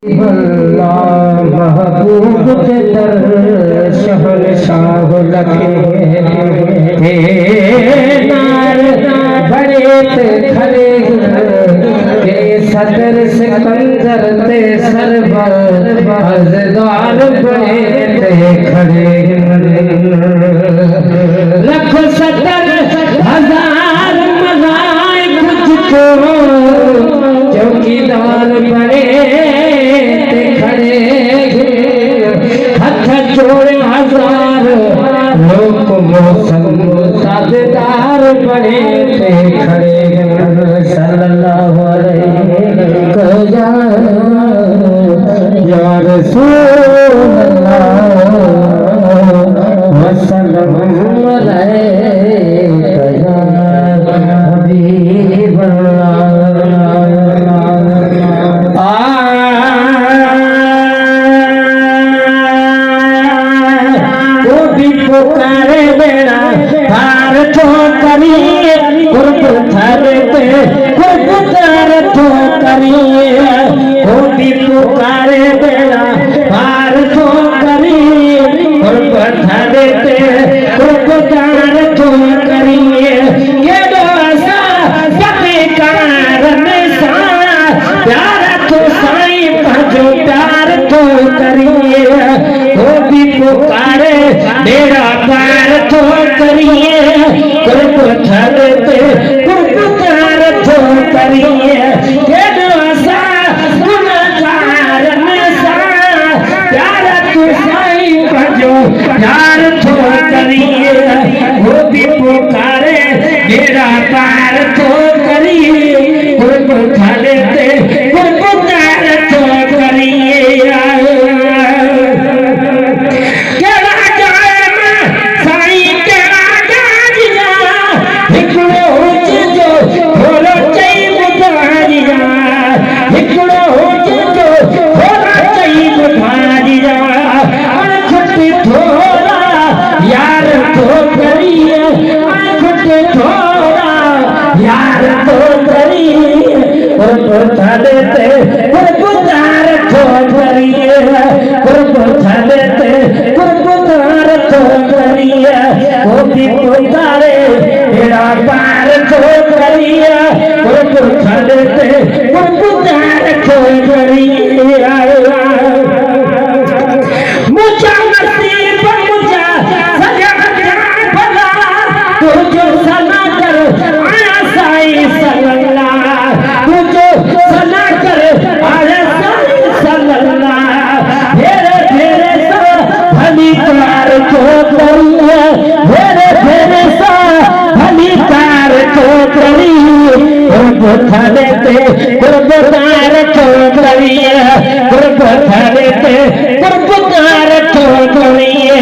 अल्लाह महबूब के दर शहनशाह लखे नार बड़े ते खड़े के सदर सिकंदर ते सरवर हज़ार बड़े ते खड़े लाखों सदर हजार मज़ाए मुझको चौकीदार बड़े जोड़े हजार लोग मौसम साझेदार बने थे खड़े सल्लल्लाहु अलैहि या रसूल अल्लाह वसल्लम अलैका या हबीब अल्लाह पुकारे बेड़ा पार ठोकरिए कुर्ब थरते कुर्ब तार ठोकरिए होती पुकारे बेड़ा पार ठोकरिए कुर्ब थरते कुर्ब तार ठोकरिए ये दोसा पतिकार में सा प्यार तो साईं भजो प्यार ठोकरिए होती पुकारे मेरा पार तो करिए कुर्ब थरते कुर्ब तार तो करिए ये दोसा गुनहगार में सा प्यार तू साईं भजो प्यार तो करिए वो भी पुकारे मेरा पार तो करिए कुर्ब थरते कुर्ब तार तो करिए थरते कुर्ब तार ठोकरिए कुर्ब थरते कुर्ब तार ठोकरिए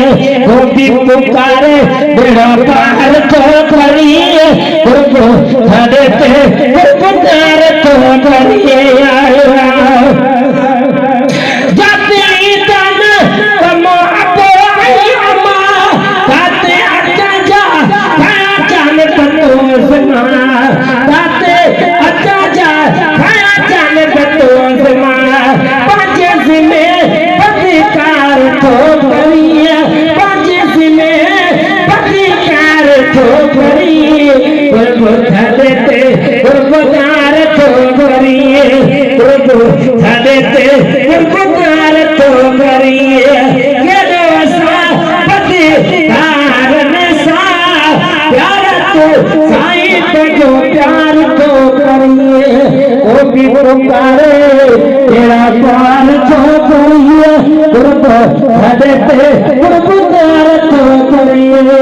गोदी पुकारे बेड़ा पार ठोकरिए कुर्ब थरते कुर्ब तार ठोकरिए जाते तन कमा पोइमा जाते अच्छा जा खाया जान तो सुना पुकारे तेरा पार तो करिए कुर्ब थरते कुर्ब तार तो करिए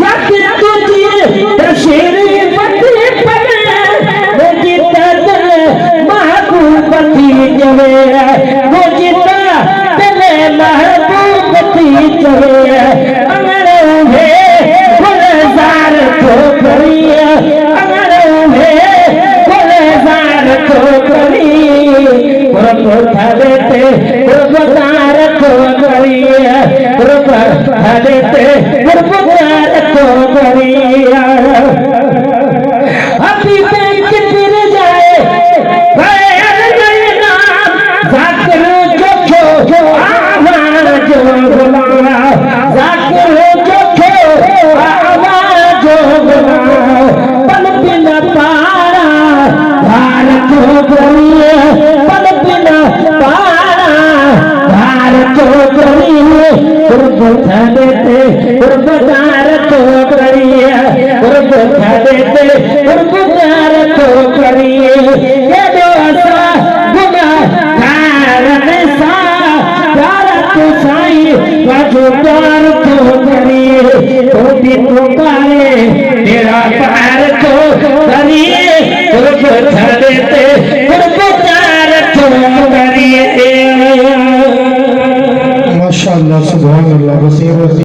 जाते तुझे दशहरे पति पड़े वो जीता दिल महबूब थी जवे वो जीता दिल महबूब थी जवे अमरों है गुलजार तो करिए थरते कुर्ब तार तो करिए कुर्ब थरते कुर्ब तार तो करिए अभी बैंक फिर जाए तो करिए पद बिना पारा धार तो करिए गुरबता देते गुरबतार तो करिए गुरबता देते गुरबतार तो करिए ये दोसा गुना कारण सा प्यारा तो साई वाजो प्यार तो करिए तो भी पुकारे तेरा प्यार तो करिए गुरबता देते गुरबतार तो करिए। माशाअल्लाह, सुभान अल्लाह।